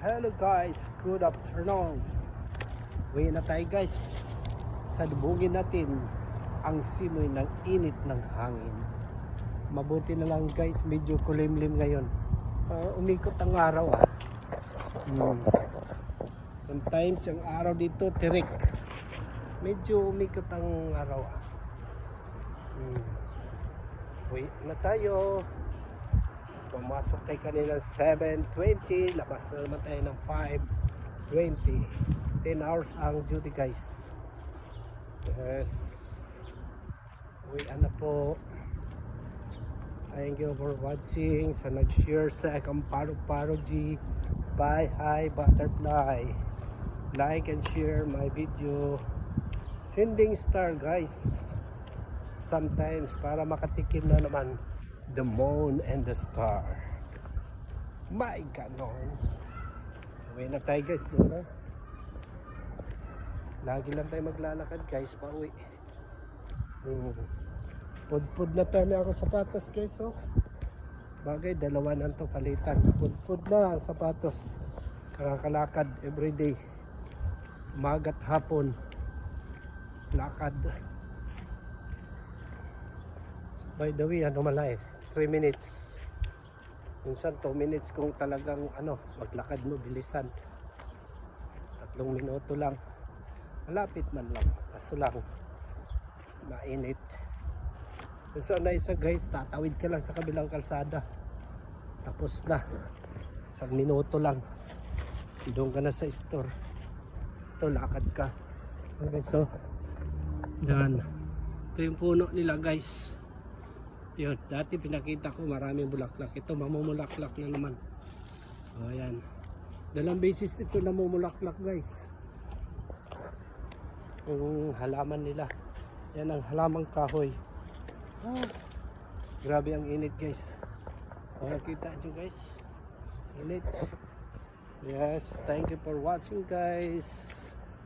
Hello guys, good afternoon. Uwi na tayo guys. Salubungin natin ang simoy ng init ng hangin. Mabuti na lang guys, medyo kulimlim ngayon. Umikot ang araw Sometimes ang araw dito tirik. Medyo umikot ang araw Uwi na tayo. Pumasok tayo kanina 7:20, labas na naman tayo ng 5:20. 10 hours ang duty guys. Yes. Uwian na po. Thank you for watching. Sa nag-share sa akong Paro G. Bye, hi, butterfly. Like and share my video. Sending star guys. Sometimes para makatikim na naman the moon and the star. My ganon. Uwi na tayo guys, no? Lagi lang tayo maglalakad guys, pauwi. Pudpud na tayo ako sapatos guys, Bagay, dalawa na to palitan. Pudpud na ang sapatos. Kakakalakad everyday. Umagat hapon. Lakad. By the way, malay. 3 minutes. Minsan 2 minutes kung talagang maglakad mo bilisan. 3 minuto lang. Malapit man lang. Kaso lang mainit. So na isa guys, tatawid ka lang sa kabilang kalsada. Tapos na. 1 minuto lang. Doon ka na sa store. Ito, lakad ka. Okay, so yan. Ito yung puno nila guys. Yun, dati pinakita ko maraming bulaklak. Ito mamumulaklak na naman. O ayan. Dalang beses ito namumulaklak guys. Yung halaman nila. Yan ang halamang kahoy. Grabe ang init guys. O nakita nyo guys. Init. Yes, thank you for watching guys.